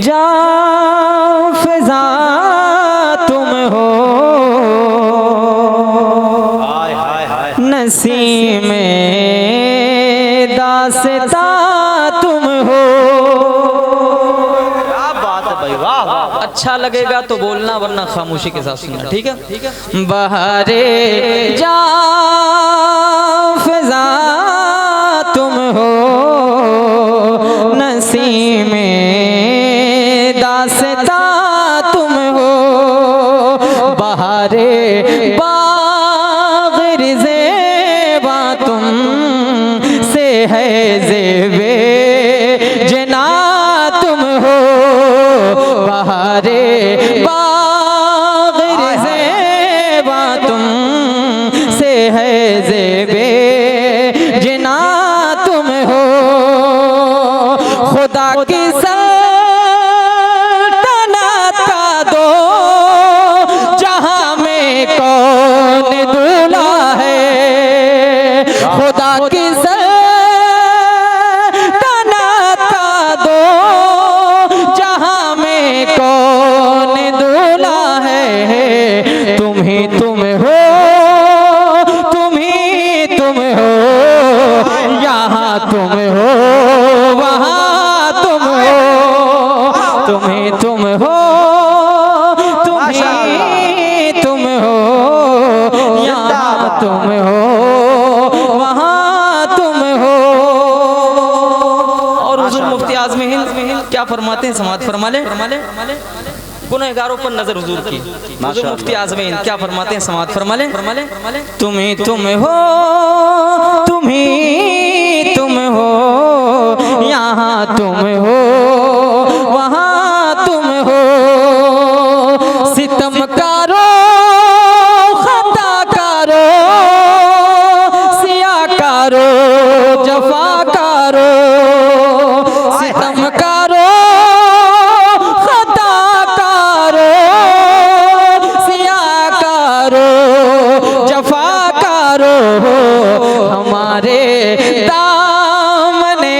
जा फिजा तुम हो, नसीम दास्ता तुम हो। क्या बात है भाई, वाह। अच्छा लगेगा तो बोलना, वरना खामोशी के साथ सुनना, ठीक है। बहारे जा फिजा तुम हो, नसीम दास्ता तुम हो। बहारे बाग़ ज़ेबा तुम से है, ज़ेबे जना तुम हो। बहारे बाग़ ज़ेबा तुम से है, ज़ेबे जना तुम हो। खुदा की सल्तनत का दो जहां में कौन दूल्हा है। खुदा की सल्तनत का दो जहां में कौन दूल्हा है। तुम ही तुम हो, तुम ही तुम हो, यहाँ तुम हो, वहाँ तुम हो। तुम ही तुम हो, तुम ही तुम हो, यहाँ तुम हो, वहाँ तुम हो। और हुजूर मुफ्ती आज़म हिंद क्या फरमाते हैं, समात फरमा ले। गुनहगारों पर नजर हुजूर की। हुजूर मुफ्ती आज़म हिंद क्या फरमाते हैं, समात फरमा ले। तुम ही तुम हो, तुम ही तुम हो, यहाँ तुम हो, वहाँ तुम हो। सितमकारो खताकारो, सियाकारो जफाकारो। सितमकारो खताकारो, सियाकारो जफाकारो। हमारे दामने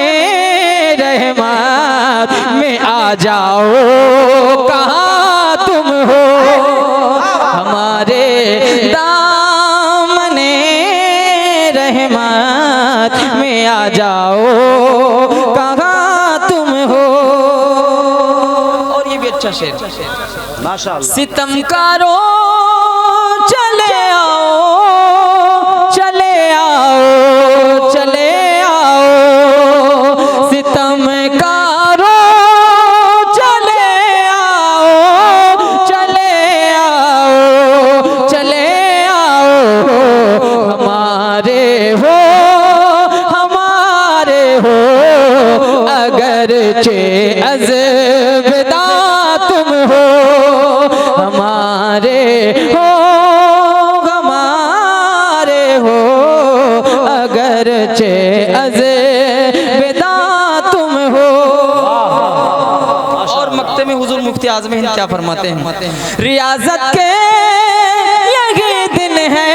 रहमत में आ जाओ, कहाँ तुम हो। हमारे दामने रहमत में आ जाओ, कहाँ तुम हो। और ये भी अच्छा शेर, माशाअल्लाह। सितमकारो चले आओ, चले आओ, चले आओ। सितमकारो चले आओ, चले आओ, चले आओ। हमारे हो, हमारे हो, अगरचे अज़बिदा तुम हो। हमारे हो, हमारे हो, अगरचे अज़बिदा तुम हो। और मक्ते में हुजूर मुफ्ती आज़म हिंद क्या फरमाते हैं, रियाज़त के यही दिन है,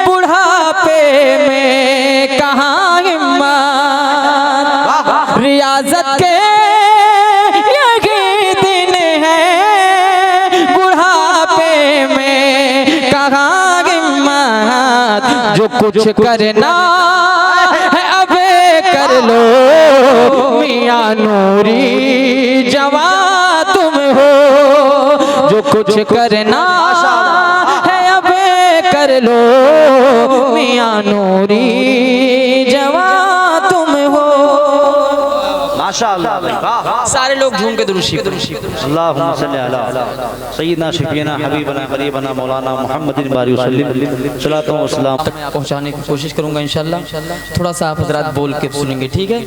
बुढ़ापे में कहाँ हिम्मत। रियाज़त के यही दिन है, बुढ़ापे में कहाँ हिम्मत। जो कुछ करना है अबे कर लो, मियां नूरी जवां तुम हो। जो कुछ करना है अबे कर लो, मियां नूरी जवां तुम हो। माशाअल्लाह भाई, वाह। सारे लोग झूम के दुरूद शरीफ। अल्लाहुम्मा सल्ली अला सय्यिदना शफीना हबीबना गरीबना मौलाना मुहम्मदिन बारी वसल्लम सलातो व सलाम तक पहुंचाने की कोशिश करूंगा इंशाल्लाह। थोड़ा सा आप हजरात बोल के सुनेंगे, ठीक है।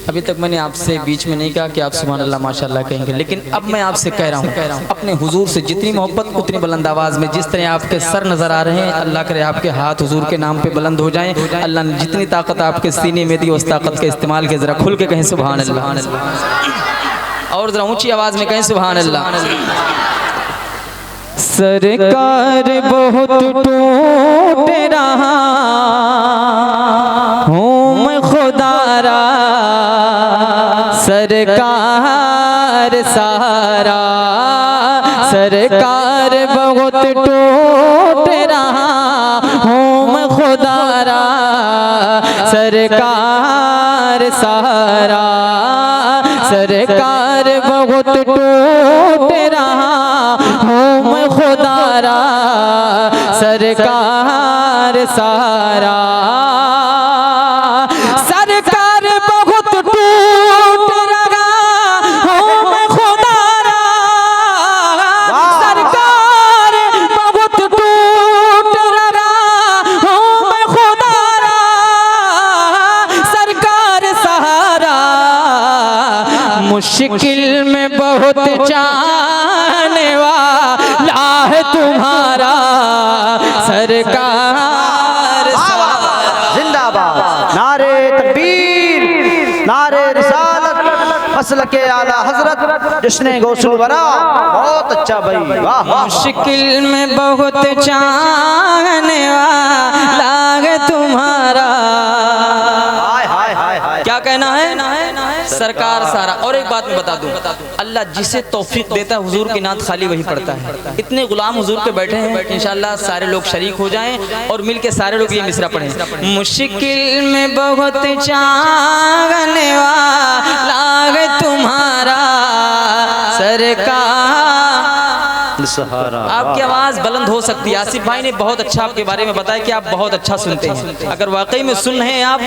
अभी तक मैंने आपसे बीच में नहीं कहा कि आप सुभान अल्लाह माशाल्लाह कहेंगे, लेकिन अब मैं आपसे कह रहा हूँ अपने हुजूर से जितनी मोहब्बत उतनी बुलंद आवाज़ में। जिस तरह आपके सर नजर आ रहे हैं, अल्लाह करे आपके हाथ हुजूर के नाम पे बुलंद हो जाएं। अल्लाह ने जितनी ताकत आपके सीने में दी, उस ताकत के इस्तेमाल के जरा खुल के कहें सुभान अल्लाह। और जरा ऊंची आवाज में कहें सुभान अल्लाह। सरकार बहुत टूट रहा हूँ मैं खुदारा, सरकार सहारा, सरकार बहुत टूट रहा हूँ मैं खुदारा, सरकार सहारा, सरकार बहुत टूट रहा हूँ मैं खुदारा, सरकार सहारा, सरकार बहुत टूट रहा हूँ मैं खुदारा, सरकार बहुत टूट रहा हूँ मैं खुदारा, सरकार सहारा, मुश्किल में बहुत जाने वाला है तुम्हारा, सरकार जिंदाबाद। नारे तकबीर, नारे रिसालत, मसलके आला हजरत जश्न गौसुल वरा। बहुत अच्छा भाई, वाह वाह। मुश्किल में बहुत चाहने वाला है तुम्हारा। हाय हाय हाय हाय। क्या कहना है? सरकार सारा। और एक बात मैं बता दूं, अल्लाह जिसे तौफीक देता है हुजूर की नात खाली वही पढ़ता है। इतने गुलाम हुजूर के बैठे हैं, इंशाअल्लाह सारे लोग शरीक हो जाएं और मिलके सारे लोग ये मिसरा पढ़ें। मुश्किल में बहुत चाहने वाला है तुम्हारा, सरकार सहारा। आपकी आवाज़ बुलंद हो सकती है। आसिफ भाई ने बहुत अच्छा आपके बारे में बताया कि आप बहुत अच्छा सुनते हैं। अगर वाकई में सुन रहे हैं आप,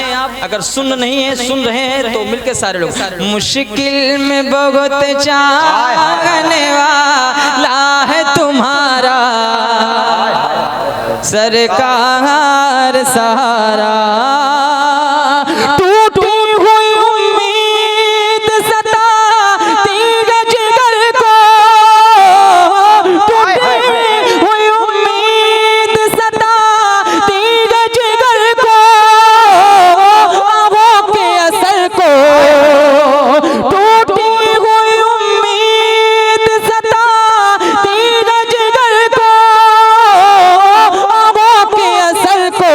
अगर सुन नहीं है सुन रहे हैं तो मिलके सारे लोग। मुश्किल में बहुत चाहने वाला है तुम्हारा, सरकार सहारा, टूटी हुई उम्मीद सताती है जिगर को, टूटी हुई उम्मीद सताती है जिगर को, आहों के असर को, टूटी हुई उम्मीद सताती है जिगर को, आहों के असर को,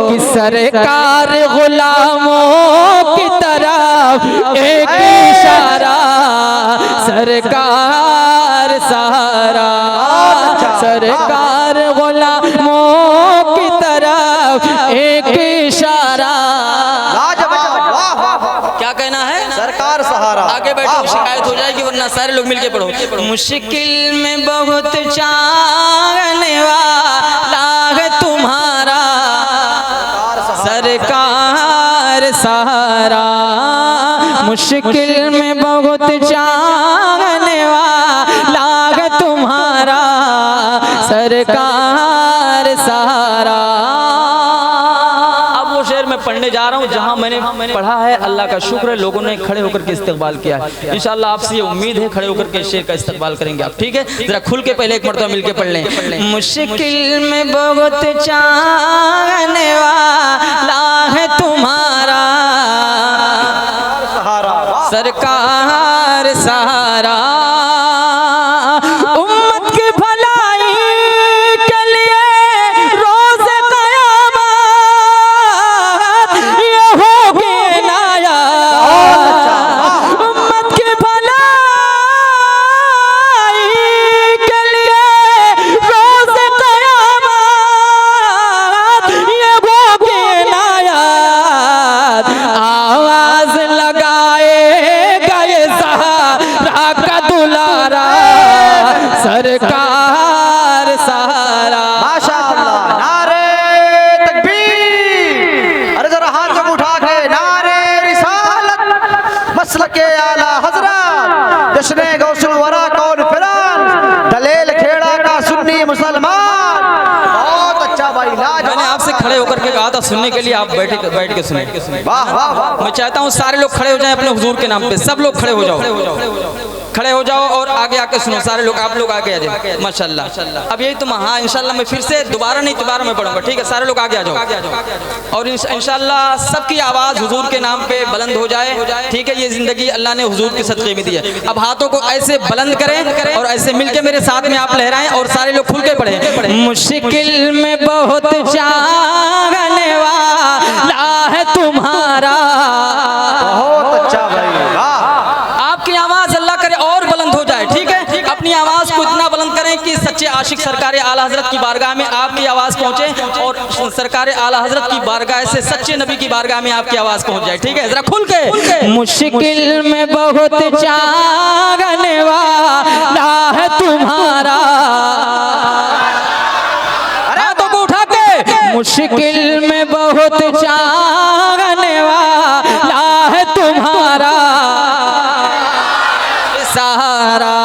कि सरकार गुलामों की तरफ एक इशारा, सरकार सहारा, सरकार गुलामों की तरफ एक इशारा। क्या कहना है? सरकार सहारा। आगे बैठो, शिकायत हो जाएगी वरना सारे लोग मिलके पढ़ो। मुश्किल में बहुत चाहने वाला है तुम्हारा, सरकार सहारा, मुश्किल में बहुत चाहने वाला है तुम्हारा, सरकार सहारा। अब वो शेर मैं पढ़ने जा रहा हूँ जहाँ मैंने पढ़ा है। अल्लाह का शुक्र है लोगों ने खड़े होकर के इस्तकबाल किया है। इंशाअल्लाह आपसे ये उम्मीद है खड़े होकर के शेर का इस्तकबाल करेंगे आप, ठीक है? जरा खुल के पहले एक मरतबा मिलके पढ़ लें। मुश्किल में बहुत चाहने वाला है तुम्हारा, सरकार सहारा, उम्मत की भलाई के लिए रोज़ क़यामत ये होगी इनायत, उम्मत की भलाई के लिए रोज़ क़यामत ये होगी इनायत, आवाज़ लगाएगा ये सहारा का दुलारा, सरकार सहारा। माशाअल्लाह। नारे तकबीर। अरे जरा हाथ जब उठा के नारे रिसालत, मसलके आला हजरत जश्न गौसुल वरा कौन फिरान, दलेल खेड़ा का सुन्नी मुसलमान। बहुत अच्छा भाई, लाजवाब। मैंने आपसे खड़े होकर के कहा था सुनने के लिए, आप बैठ के सुने। वाह वाह वाह। मैं चाहता हूँ सारे लोग खड़े हो जाएं अपने हुजूर के नाम पे। सब लोग खड़े हो जाओ, खड़े हो जाओ और आगे आके सुनो सारे लोग। आप लोग आगे आ जाओ, माशाल्लाह। अब यही तुम, हाँ इंशाल्लाह मैं फिर से दोबारा नहीं दोबारा मैं पढ़ूंगा, ठीक है? सारे लोग आगे आ जाओ और इंशाल्लाह सबकी आवाज़ हुजूर के नाम पे बुलंद हो जाए, ठीक है? ये जिंदगी अल्लाह ने हुजूर के सदक़े में दी है। अब हाथों को ऐसे बुलंद करें और ऐसे मिलके मेरे साथ में आप लहराएं और सारे लोग खुल के पढ़ें। मुश्किल में बहुत चाहने वाला है तुम्हारा, बहुत अच्छा सच्चे आशिक सरकार आला हजरत की बारगाह में आपकी आवाज़ पहुँचे और सरकार आला हजरत की बारगाह से सच्चे नबी की बारगाह में आपकी आवाज़ पहुँच जाए। ठीक है, जरा खुल के। मुश्किल में बहुत चाहने वाला है तुम्हारा, हाथों को उठा के। मुश्किल में बहुत चाहने वाला है तुम्हारा सहारा,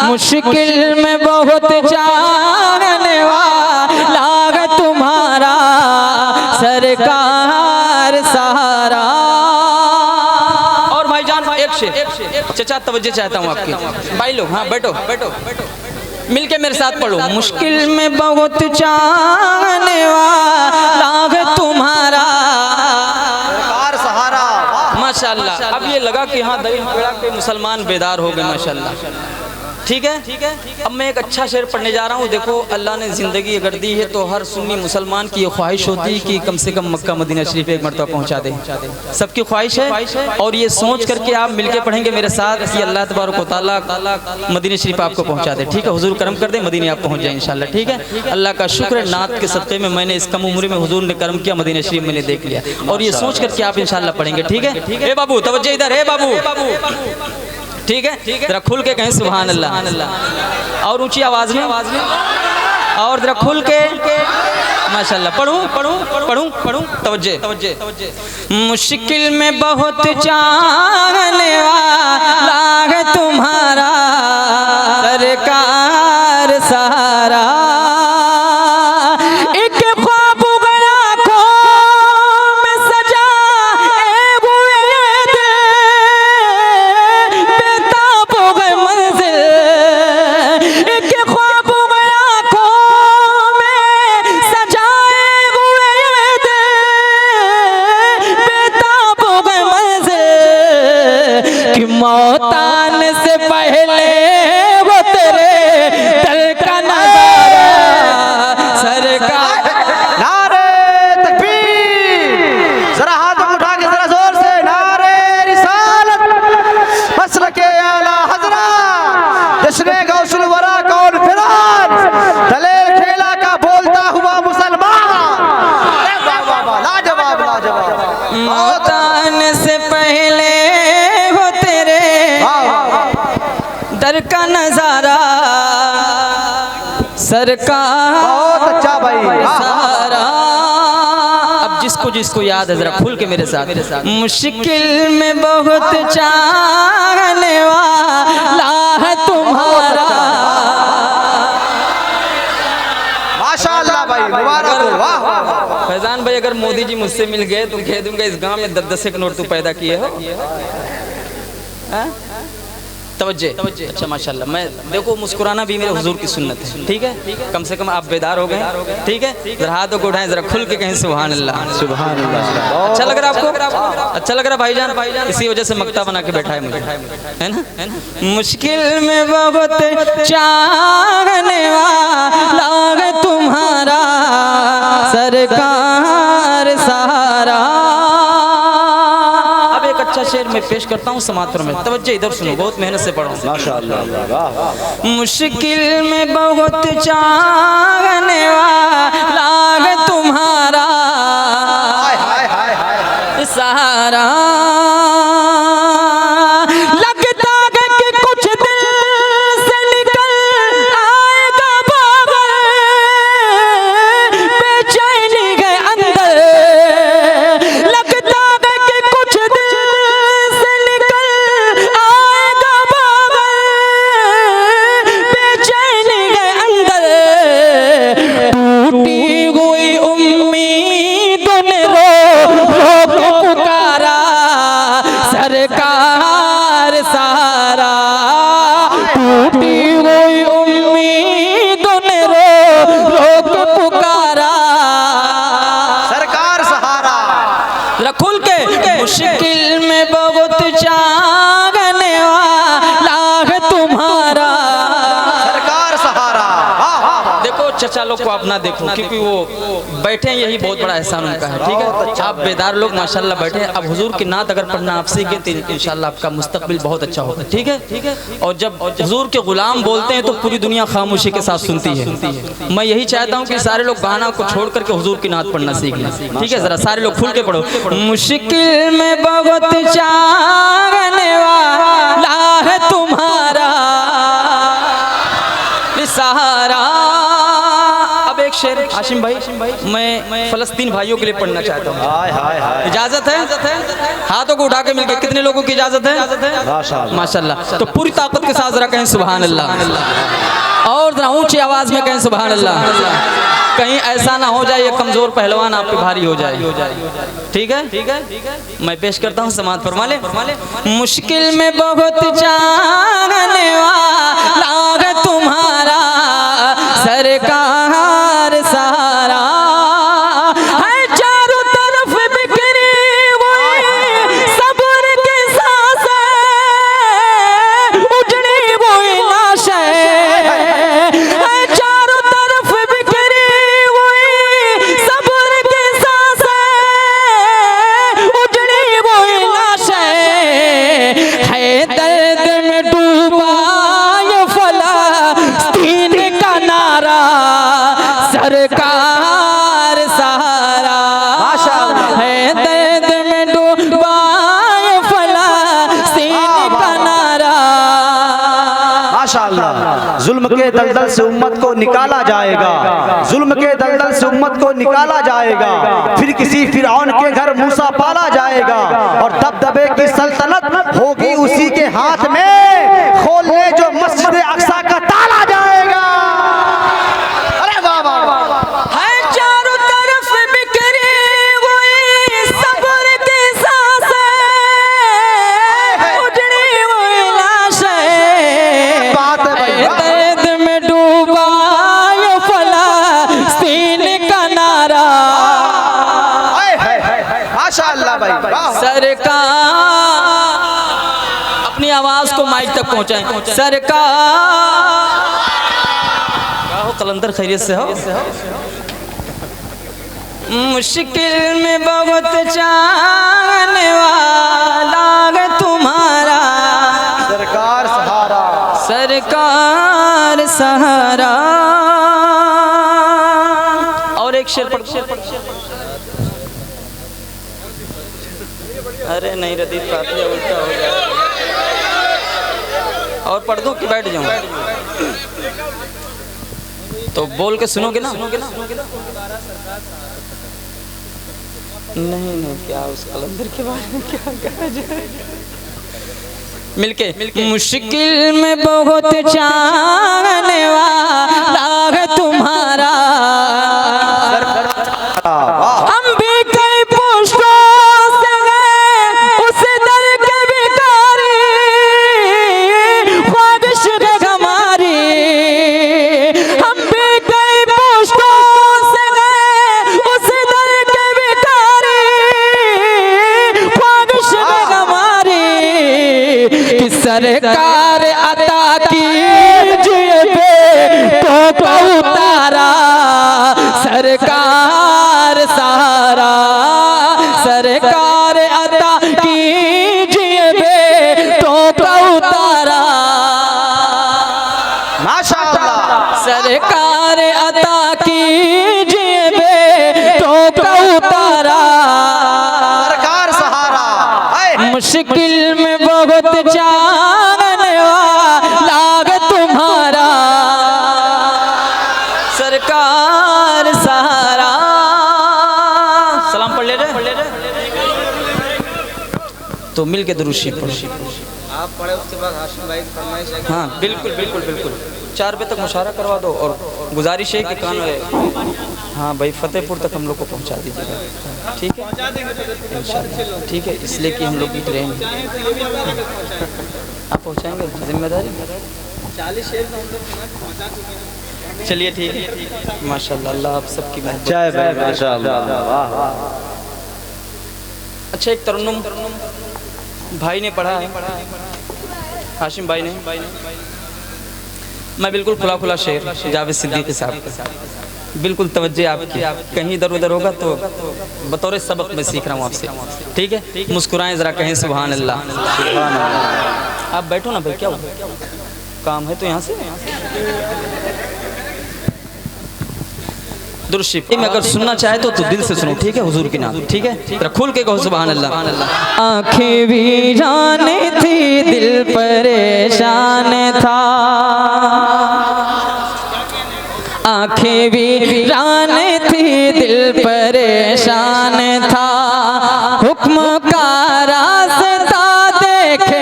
मुश्किल में बहुत चाहने वाला है तुम्हारा सरकार सहारा। और भाईजान एक शेर, चचा तवज्जो चाहता हूँ आपकी। भाई लोग हाँ बैठो बैठो मिलके मेरे साथ पढ़ो। मुश्किल में बहुत चाहने वाला है तुम्हारा सरकार सहारा। वाह। माशाल्लाह। अब ये लगा कि हाँ दलील पेड़ा के मुसलमान बेदार हो गए माशाल्लाह। ठीक है, अब मैं एक अच्छा शेर पढ़ने जा रहा हूँ। देखो अल्लाह ने ज़िंदगी अगर दी है तो हर सुन्नी मुसलमान की ये ख्वाहिश होती है कि कम से कम मक्का मदीना शरीफ एक मरतबा पहुँचा दे। सबकी ख्वाहिश है और ये सोच करके आप मिलके पढ़ेंगे मेरे साथ कि अल्लाह तबारक व तआला मदीना शरीफ आपको पहुँचा दे। ठीक है, हुजूर करम कर दे, मदीने आप पहुँच जाए इंशाल्लाह। ठीक है, अल्लाह का शुक्र है नात के सदक़े में मैंने इस कम उम्र में हुजूर ने करम किया, मदीना शरीफ मैंने देख लिया और ये सोच करके आप इंशाल्लाह पढ़ेंगे। ठीक है, ए बाबू तवज्जो इधर है बाबू। ठीक है, जरा खुल के कहें सुभान अल्लाह और ऊंची आवाज में और जरा खुल के माशाल्लाह। पढ़ूं तवज्जो। मुश्किल में बहुत चाहने वाला है तुम्हारा सरकार सहारा, एक ख्वाब गया आँखों में सजाए हुए दिल, बेताब हो गए मंजिल, एक ख्वाब गया आँखों में सजाए हुए दिल, बेताब हो गए मंजिल, कि मौत आने से पहले वो तेरे दल का नजारा सरकार। नारे तकबीर। जरा हाथ उठा के जरा जोर से नारे रिसालत मसलके आला हजरत जश्न गौसुल वरा कॉन्फ्रेंस दलेल खेला का बोलता हुआ मुसलमान। लाजवाब लाजवाब। मौत आने से पहले वो तेरे दर का नजारा सरकार बहुत अच्छा भाई। सहारा। अब जिसको याद है जरा खुल के मेरे साथ। मुश्किल में बहुत चाहने वाला है तुम्हारा, माशाअल्लाह भाई, मुबारक हो। वाह वाह वाह। फैजान भाई अगर मोदी जी मुझसे मिल गए तो कह दूंगा इस गांव में 10-10 के नोट तू पैदा किए हो। तवज्जो। अच्छा माशाल्लाह। मैं देखो मुस्कुराना भी मेरे हुजूर की सुन्नत है। ठीक है, कम से कम आप बेदार हो गए। ठीक है, जरा हाथों को उठाएं, जरा खुल के कहें सुभान अल्लाह। सुभान अल्लाह। अच्छा लग रहा है आपको? अच्छा लग रहा भाईजान? इसी वजह से मक्ता बना के बैठा है मुझे, है ना? मुश्किल में बहुत चाहने वाला है तुम्हारा सरकार सहारा। अब एक अच्छा शेर मैं पेश करता हूँ समात्र में, तवज्जो इधर सुनो, बहुत मेहनत से पढ़ो। माशाअल्लाह। मुश्किल में बहुत चाहने वाला है तुम्हारा हाय हाय हाय हाय। सहारा। लगता है कि कुछ दिल से निकल आएगा बाबर, बेचैनी है अंदर। लगता है कि कुछ दिल से निकल आएगा बाबर, बेचैनी है अंदर। टूटी हुई उम्मीदों ने रो पुकारा सरकार सहारा। टूटी हुई उम्मीदों ने रो पुकारा सरकार सहारा। जरा खुल के। मुश्किल में बहुत चाहने वाला है तुम्हारा सरकार सहारा। वाह वाह वाह। देखो चचा लोग को आप ना देखो, क्योंकि वो बैठे हैं, यही बहुत बड़ा एहसान उनका है। ठीक है, आप बेदार लोग माशाल्लाह बैठे हैं। अब हुजूर की नात अगर पढ़ना आप सीखें तो इंशाल्लाह आपका मुस्तकबिल बहुत अच्छा होगा। ठीक है, और जब हुजूर के गुलाम बोलते हैं तो पूरी दुनिया खामोशी के साथ सुनती है। मैं यही चाहता हूँ कि सारे लोग गाना को छोड़ करके हुजूर की नात पढ़ना सीख लें। ठीक है, जरा सारे लोग खुल के पढ़ो। मुश्किल में बहुत चाहने वाला है तुम्हारा सहारा। अब एक शेर हाशिम भाई, मैं फलस्तीन भाइयों के लिए पढ़ना चाहता हूँ। हाय हाय हाय, इजाजत है? हाथों को उठा के मिलके कितने लोगों की इजाजत है? माशाल्लाह। तो पूरी ताकत के साथ जरा कहें सुभान अल्लाह, और जरा ऊंची आवाज में कहें सुभान अल्लाह। कहीं ऐसा ना हो जाए ये कमजोर पहलवान आप पे भारी हो जाए। ठीक है, मैं पेश करता हूँ, समात फरमा ले। मुश्किल में बहुत चाहने वाला है तुम्हारा सरकार सहारा है, चारों तरफ बिखरी हुई सब्र की सांसें, उजड़ी हुई लाशें है, चारों तरफ बिखरी हुई सब्र की सांसें, उजड़ी हुई लाशें है, दर्द में डूबा ये फलस्तीन का नारा सरकार सहारा है, दर्द में डूबा ये फलस्तीन का नारा। माशाअल्लाह। जुल्म के दलदल से उम्मत को निकाला जाएगा, जुल्म के दलदल से उम्मत को निकाला जाएगा, फिर किसी फिरौन के घर मूसा पाला जाएगा, और दबदबे की सल्तनत होगी उसी के हाथ में, खोल ले जो मस्जिद अक्सा का ताला जाएगा। अरे वाह वाह वाह। है चारों तरफ बिखरी हुई सब्र की सांसें, उजड़ी हुई लाशें, बात है भाई, दर्द में डूबा ये फलस्तीन का नारा माशाअल्लाह भाई, वाह। सरकार। अपनी आवाज को माइक तक पहुंचाएं। सरकार हो, कलंदर खैरियत से हो? मुश्किल में बहुत चाहने वाला है तुम्हारा सरकार सहारा, सरकार सहारा। और एक शेर पढ़। अरे नहीं रदीफ, काफी उल्टा हो गया। और पढ़ दूं कि बैठ जाऊं? तो बोल के सुनोगे ना? नहीं, क्या उस कलंदर के बारे में क्या कहा जाए? मिलके मुश्किल में बहुत चाहने वाला है तुम्हारा, हम भी कई पुष्पों से गए उस दर के भिखारी, ख्वाहिश है हमारी, हम भी कई पुष्पों से गए उस दर के भिखारी, ख्वाहिश है हमारी, कि सरकार अता कीजिए बेटों को उतारा सरकार सहारा, सरकार अता कीजिए बेटों को उतारा, माशाअल्लाह। सरकार अता कीजिए बेटों को उतारा, सरकार सहारा। मुश्किल में बहुत चाहने वाला है तुम्हारा सरकार सहारा। सलाम पढ़ ले रहे? तो मिल के दुरूद शरीफ पढ़ो। आप पढ़े उसके बाद हाशिम भाई की फरमाइश है। हाँ बिल्कुल 4 बजे तक मुशारा करवा दो, और गुजारिश है कि कान हाँ भाई फतेहपुर तक हम लोग को पहुंचा दीजिएगा। ठीक है इंशाल्लाह, ठीक है, इसलिए कि हम लोग की ट्रेन आप पहुंचाएंगे, जिम्मेदारी 40 शेर तो हम लोग पहुंचा चुके हैं। चलिए ठीक है, माशाल्लाह, अल्लाह आप सबकी मोहब्बत। जय भाई, माशाअल्लाह, वाह वाह। अच्छा, एक तरन्नुम भाई ने पढ़ा है, हाशिम भाई ने। मैं बिल्कुल खुला खुला शेर जावेद सिद्दीकी साहब का, बिल्कुल तवज्जो आपकी, कहीं इधर उधर होगा तो बतौर सबक मैं सीख रहा हूँ आपसे, ठीक है? मुस्कुराएं जरा, कहें सुभान अल्लाह। आप बैठो ना भाई, क्या हुआ? काम है तो यहाँ से दुरुस्त में अगर सुनना चाहे तो दिल से सुनो, ठीक है? हुजूर की नाम, ठीक है? जरा खोल के कहो सुभान अल्लाह। आँखें वीरान थी, दिल परेशान था, आँखें वीरान थी, दिल परेशान था, हुक्म का रास्ता देखते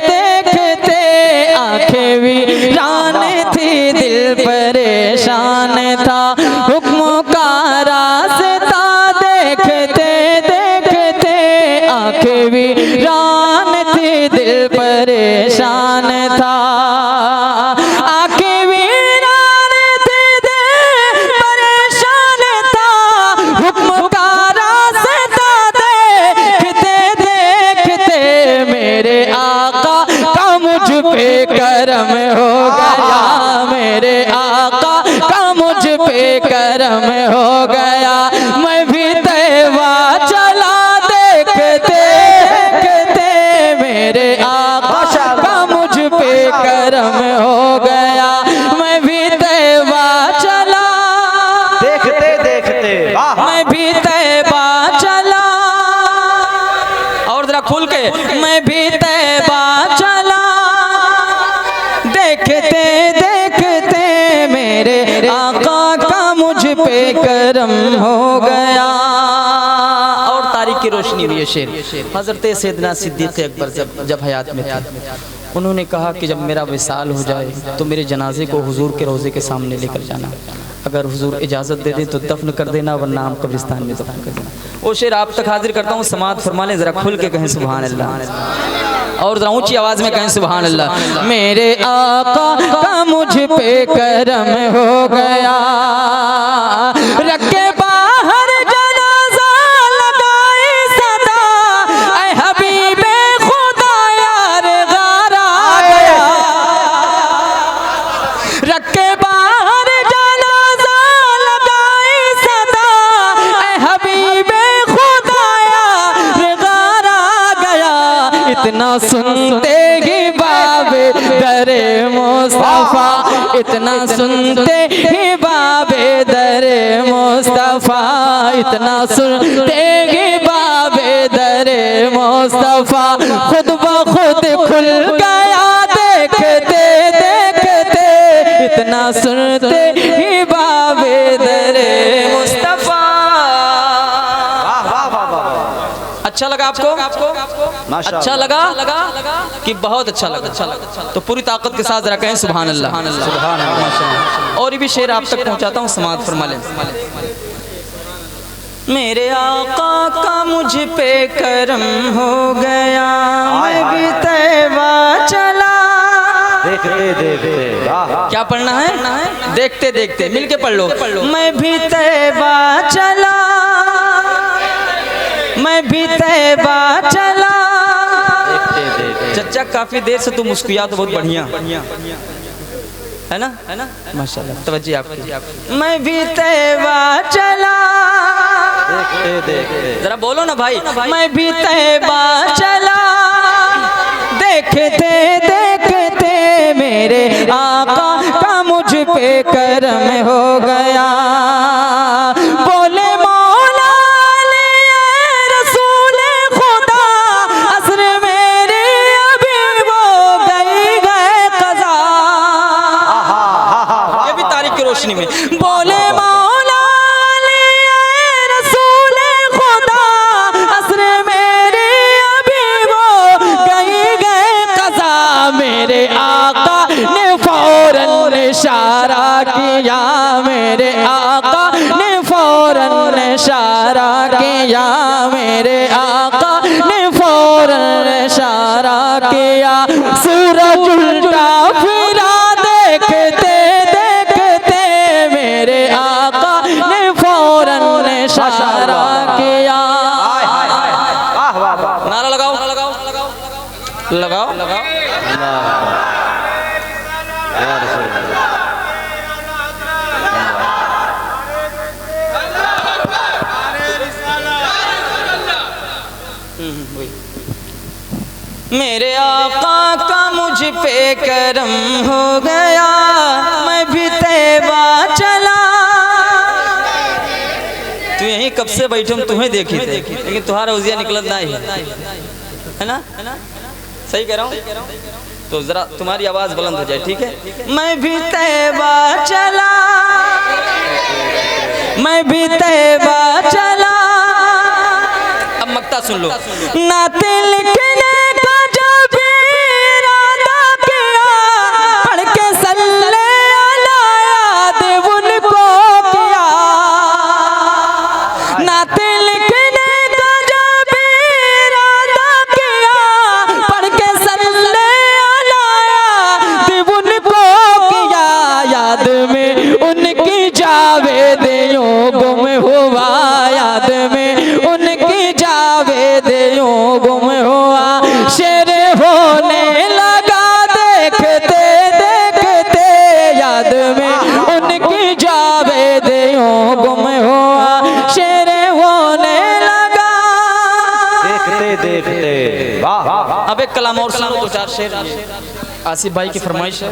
देखते, आँखें वीरान थी, दिल परेशान था, हुक्म का रास्ता देखते देखते, आँखें वीरान थी, दिल परेशान था, आँखें वीरान थी, दिल परेशान था, हुक्म का रास्ता देखते देखते, मेरे आका का मुझ पे करम हो गया, मेरे आका का मुझ पे करम हो गया, मैं भी तैबा चला देखते देखते, मेरे आका का मुझ पे करम हो गया, मैं भी तैबा चला देखते देखते, वाह मैं भी तैबा चला, और जरा खुल के, मैं भी तैबा चला देखते देखते, मेरे आका का मुझ पे करम हो गया। और तारीख की रोशनी में ये शेर हजरत सैयदना सिद्दीक़ अकबर जब हयात में थे, उन्होंने कहा कि जब मेरा विसाल हो जाए तो मेरे जनाजे को हुजूर के रोज़े के सामने लेकर जाना, अगर हुजूर इजाज़त दे दें तो दफन कर देना, वरना हम कब्रिस्तान में दफन कर देना। वो शेर आप तक हाजिर करता हूँ, समात फरमा लें, ज़रा खुल के कहें सुभान अल्लाह, और ज़रा ऊंची आवाज़ में कहें सुभान अल्लाह। मेरे आका का मुझ पे करम हो गया, रखे बाहर जनाजा लगाए सदा, ऐ हबीबे खुदा यार गारा गया, रखे बाहर जनाजा लगाए सदा, ऐ हबीबे खुदा यार गारा गया, इतना सुनते ही बाबे दरे मुस्तफा, इतना सुनते ही बाबे दरे मुस्तफा, इतना सुनते ही बाबे दरे मुस्तफा, खुद ब खुद खुल गया देखते देखते, इतना सुनते ही बाबे दरे मुस्तफा। वाह वाह वाह वाह, अच्छा लगा आपको? माशा अच्छा लगा कि बहुत अच्छा लगा? तो पूरी ताकत के साथ जरा कहें सुभान अल्लाह। सुभान अल्लाह। और ये भी शेर आप तक पहुंचाता हूँ, समात फरमा लें। मेरे आका का मुझ पे करम हो गया, मैं भी तैबा चला। देखते देखते, वाह क्या पढ़ना है? देखते देखते, मिलके पढ़ लो। मैं भी तैबा चला, मैं भी तैबा चला। चचा काफी देर से तुम मुस्कुरा तो बहुत बढ़िया है ना? माशाल्लाह, तवज्जो आपकी। मैं भी तैबा चला, देखते देखते, जरा बोलो ना भाई। मैं भी तैबा चला, देखते देखते, मेरे आका का मुझ पे करम हो गया, बोले मौला रसूल खुदा, असर मेरी अभी वो गई गए कज़ा। ये भी तारीख की रोशनी में बोले मौला रसूल खुदा, असर मेरी अभी वो गई गए कज़ा, मेरे आका ने फौरन इशारा किया, मेरे आका ने फौरन इशारा किया, मेरे आका ने फौरन इशारा किया, सूरज उल्टा फिरा देखते देखते, मेरे आका ने फौरन इशारा किया। वाह वाह वाह, नारा लगाओ, लगाओ। मेरे आका का मुझ पे करम हो गया, मैं भी तैबा चला। तू यहीं कब से बैठे हम तुम्हें देखी थे, लेकिन तुम्हारा उजिया निकलत नहीं है ना? सही कह रहा हूँ? तो जरा तुम्हारी आवाज बुलंद हो जाए, ठीक है? मैं भी तैबा चला, मैं भी तैबा चला। अब मक्ता सुन लो। नाते लिखने का जब इरादा किया, पढ़ के सल्ले अला याद उनको किया। नाते लिखने का जब इरादा किया, पढ़ के सल्ले अला याद उनको किया। याद में उनकी जावेदियों गुम हुआ, याद में उनकी जावेदियों गुम हुआ। शेर होने लगा देखते देखते, याद में उनकी जावेदियों गुम हुआ। शेर होने लगा देखते देखते। वाह। अब एक कलाम और सुनो, दो चार शेर। आसिफ भाई की फरमाइश है,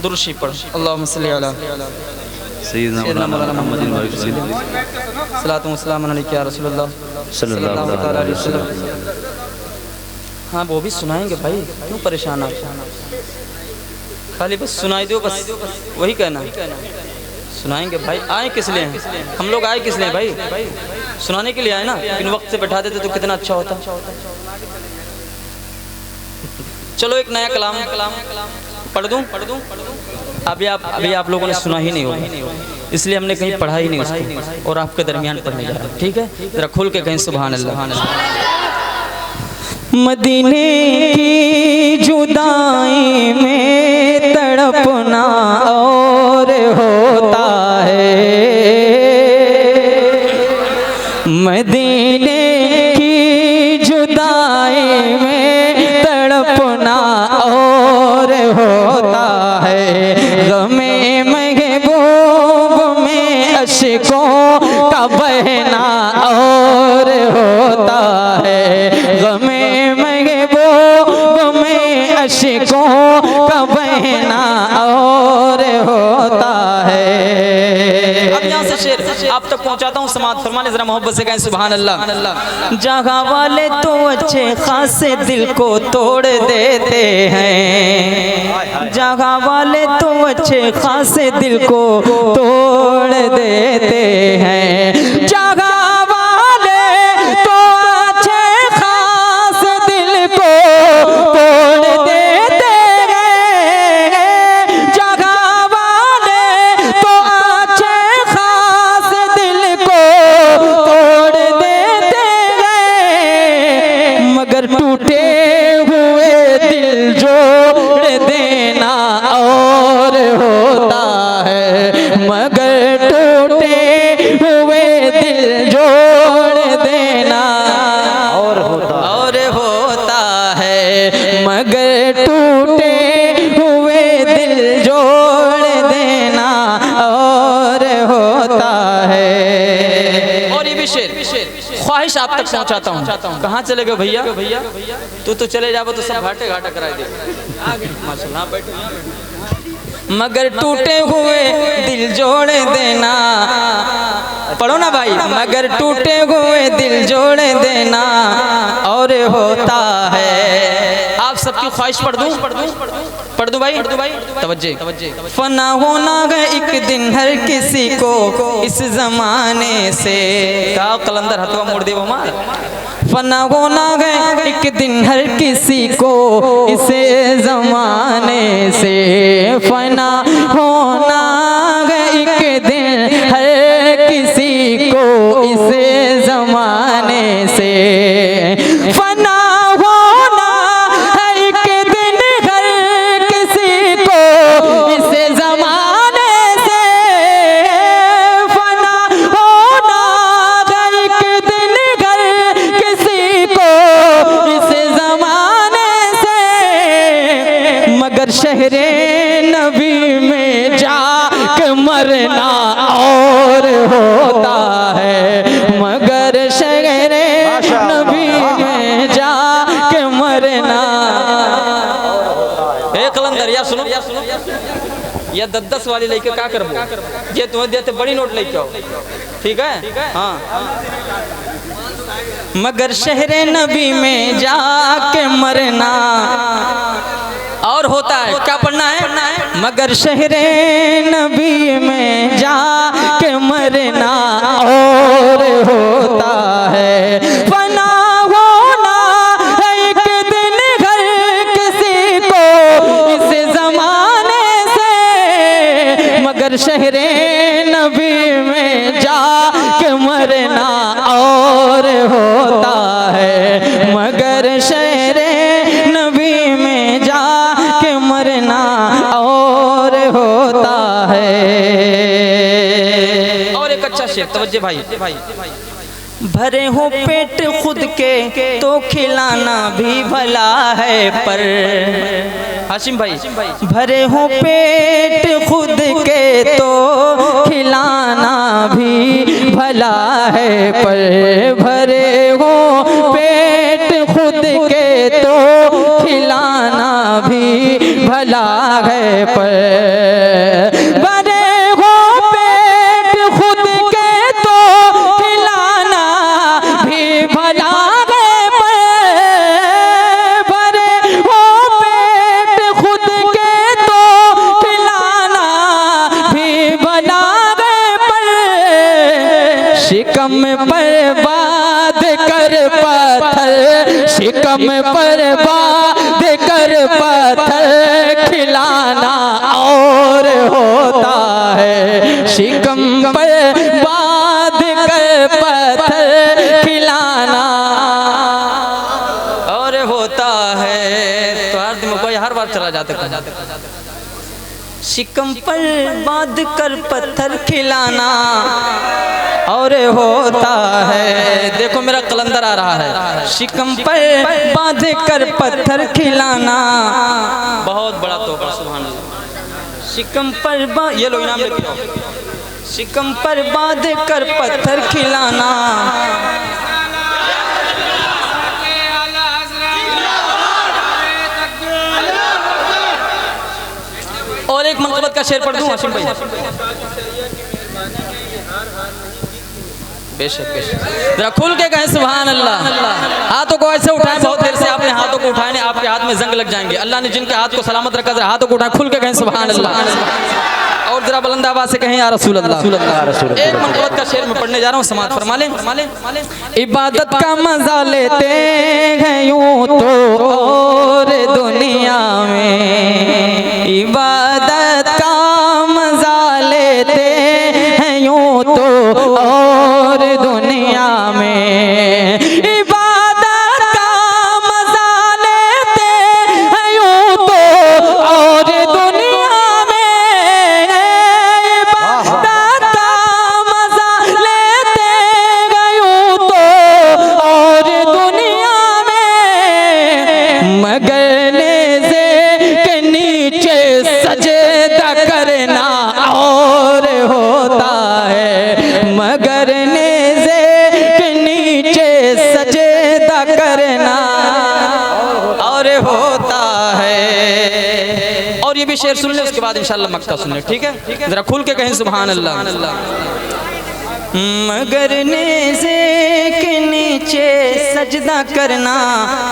दुरूशी पढ़। अल्लाहुम्मा सल्ली अला सय्यदना मुहम्मद सलातु व सलाम अलैका या रसूलल्लाह सल्लल्लाहु अलैहि वसल्लम। हाँ वो भी सुनाएंगे भाई, क्यों परेशान आप? खाली बस सुनाई दो, बस वही कहना। सुनाएंगे भाई। आए किस लिए हैं हम लोग? आए किस लिए भाई? सुनाने के लिए आए ना। इन वक्त से बैठा देते तो कितना अच्छा होता। चलो एक नया कलाम पढ़ दूं। अभी आप लोगों ने सुना ही नहीं होगा, इसलिए हमने कहीं पढ़ा ही नहीं उसको, और आपके दरमियान पढ़ने जा रहा है, ठीक है? जरा खुल के कहीं सुभान अल्लाह। मदीने की जुदाई में तड़पना और होता है, मदीने की जुदाई में तड़पना और होता है। गमे महबूब में अश्कों का बहना और होता है, गमे महबूब में अश्कों का बहना और होता है। अब यहाँ से शेर आप तक पहुँचाता हूँ, समात फरमाने जरा मोहब्बत से कहें सुभान अल्लाह। जगह वाले तो अच्छे खासे दिल को तोड़ देते हैं, जगह वाले तो अच्छे खासे दिल को तोड़ देते हैं। जगह वाले तो अच्छे खासे दिल को तोड़ देते हैं, जगह वाले तो अच्छे खासे दिल को तोड़ देते हैं। मगर टूटे हुए दिल जोड़ देना और होता है, मगर टूटे हुए दिल जोड़ देना और होता है, मगर टूटे हुए दिल जोड़ देना और होता है। और ये भी शेर ख्वाहिश आप तक पहुंचाता हूँ। कहाँ चले गए भैया? तू तो चले जाओ तो सब घाटे घाटा कराए दे। माशाल्लाह बैठो। मगर टूटे हुए दिल जोड़ देना, पढ़ो ना भाई। मगर टूटे हुए दिल जोड़ देना और होता है। आप सबकी ख्वाहिश पढ़ दूं भाई? तवज्जे। फना होना है एक दिन हर किसी को इस जमाने से। का कलंदर हथवा मोड़ दे वो मार। फना होना है एक दिन हर किसी को इस जमाने से, फना होना है एक दिन हर किसी को इस जमाने से। फना होना है एक दिन हर किसी को इस जमाने से, फना होना है एक दिन हर किसी को इस जमाने से। मगर शहरे मरना और होता है, मगर शहरे नबी में जाके मरना। ए कलंदर यार सुनो, ये 10-10 वाली लेके क्या करबो, ये तुम्हें देते बड़ी नोट लेके आओ, ठीक है? हाँ, मगर शहरे नबी में जाके मरना और होता है, क्या पढ़ना है? मगर शहरे नबी में जाके मरना और होता है, फना होना है एक दिन घर किसी को इस जमाने से, मगर शहरे नबी में जाके मरना और होता है, मगर शहरे नबी में जाके मरना और होता है। और एक अच्छा शेर तवज्जो भाई, भरे हो पेट खुद के तो खिलाना भी भला है, पर हाशिम भाई, भरे हो पेट खुद के तो खिलाना भी भला है, पर भरे हो पेट खुद के तो खिलाना भी भला है, पर भरे हो पेट खुद के तो खिलाना भी भला है, पर भरे हो पेट खुद के तो खिलाना भी भला है, पर शिकम पर बात कर पत्थर, शिकम पर बात कर पत्थर खिलाना और होता है, शिकम पर बात कर पत्थर खिलाना और होता है। तो हर दिन कोई हर बार चला जाते शिकम पर बांध कर पत्थर खिलाना और होता है। देखो मेरा कलंदर आ रहा है, शिकम पर बांध कर पत्थर खिलाना, बहुत बड़ा तोहफा, सुभान अल्लाह। शिकम पर ये लो इनाम लेके आओ। शिकम पर बांध कर पत्थर खिलाना, और एक मनकबत का शेर पढ़ दूं हाशिम भाई? बेशक बेशक, जरा खुल के कहें सुभान अल्लाह। हाथों को ऐसे उठाएं, बहुत देर से आपने हाथों को उठाए नहीं, आपके हाथ में जंग लग जाएंगे। अल्लाह ने जिनके हाथ को सलामत रखा, जरा हाथों को उठाएं, खुल के कहें सुभान अल्लाह। और जरा बुलंद आवाज से कहें या रसूल अल्लाह। एक मनकबत का शेर में पढ़ने जा रहा हूँ, समात फरमा लें। इबादत का मजा लेते हैं यूं तो और दुनिया में, इबादत का मजा लेते हैं यूं तो और दुनिया में, इबादत का मजा लेते हैं यूं तो और दुनिया में, इबादत का मजा लेते हैं यूं तो और दुनिया में, मगर नेज़े के नीचे सजदा करना और होता है, मगर नेज़े के नीचे सजदा करना और होता है। और ये भी शेर सुन ले, उसके बाद इंशाल्लाह मक्ता सुन ले, ठीक है? जरा खुल के कहें सुभान अल्लाह। मगर नेज़े के नीचे सजदा करना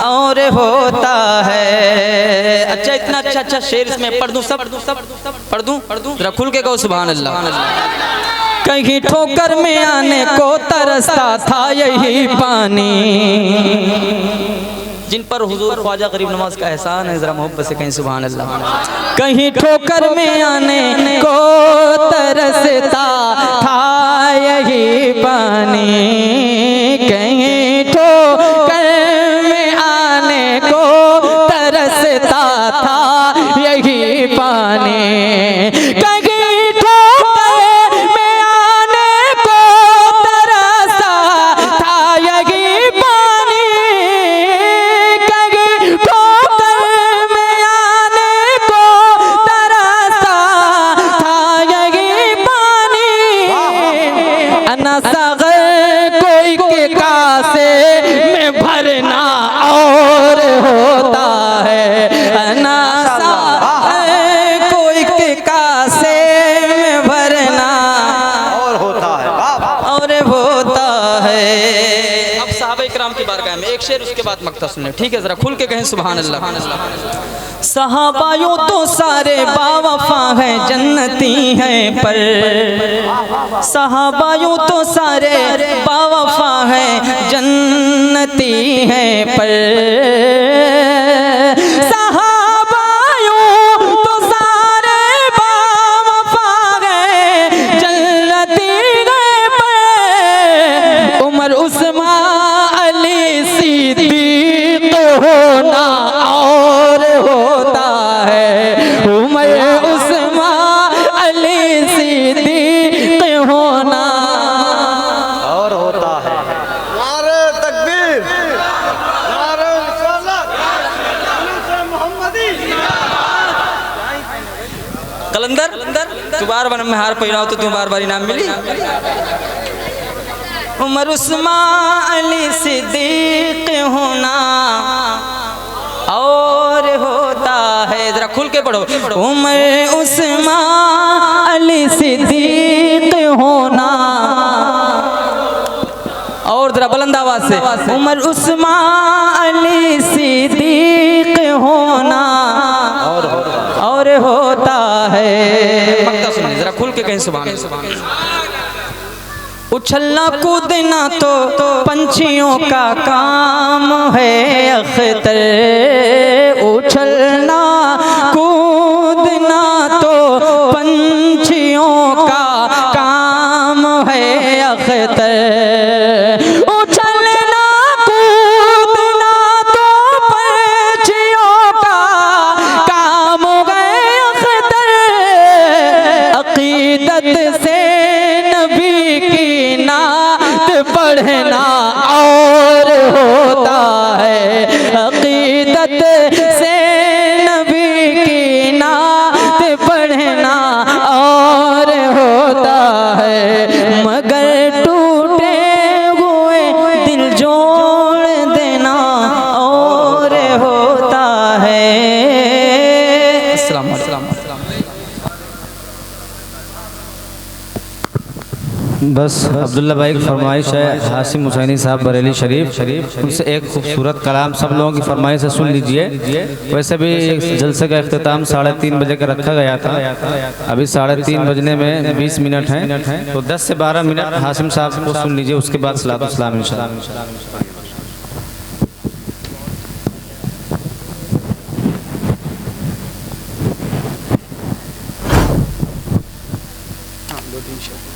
और होता है। अच्छा, इतना अच्छा शेर इसमें पढ़ दूं, सब पढ़ दूं, जरा खुल के कहो सुभान अल्लाह। कहीं ठोकर में आने को तरसता था यही पानी, जिन पर हुजूर ख्वाजा गरीब नवाज का एहसान है, जरा मोहब्बत से कहें सुभान अल्लाह। कहीं ठोकर में आने को तरसता था यही पानी, कहीं ठोकर में आने को तरसता था यही पानी, कहीं ठोकर में आने को तरसता था यही पानी, कहीं ठोकर में आने को तरसता था यही पानी, मक्ता सुनने, ठीक है, जरा खुल के कहें सुभान अल्लाह। सहाबायों तो सारे बावफा हैं, जन्नती हैं, पर सहाबायों तो सारे बावफा हैं, जन्नती हैं, पर सहाबायों तो सारे बावफा हैं, जन्नती हैं, पर उमर उस्मान अली सिद्दीक होना और होता है, उमर उस्मान अली सिद्दीक होना और होता है। नारे तकबीर, नारे रिसालत, नारे मोहम्मदी। कलंदर तू बार बार मैं हार पह रहा हूँ तो तू बार बार इनाम मिली। उमर उस्मान अली सिद्दीक होना और होता है, जरा खुल के पढ़ो, उमर उस्मान अली सिद्दीक होना और जरा बुलंद आवाज से, उमर उस्मान अली सिद्दीक होना और होता है। मक्ता सुनने, जरा खुल के कहें सुभान अल्लाह। उछलना कूदना तो पंछियों का काम है अख्तर, उछलना कूदना तो पंछियों का काम है अख्तर, उछलना कूदना तो पंछियों का काम है अख्तर, अकीदत से नबी की नात पढ़ना और होता है, अकीदत से नबी की नात पढ़ना और होता है, मगर टूटे हुए दिल जोड़ देना और होता है। अस्सलाम वालेकुम। बस अब्दुल्ला भाई की फरमाइश है, हाशिम हुसैनी साहब बरेली शरीफ, उनसे एक खूबसूरत कलाम सब लोगों की फरमाइश से सुन लीजिए। वैसे भी जलसे का इख्तिताम 3:30 बजे का रखा गया था, अभी 3:30 बजने में 20 मिनट हैं, तो 10 से 12 मिनट हाशिम साहब को सुन लीजिए, उसके बाद सलातो सलाम इंशाअल्लाह। हाँ, 2-3 शब्द।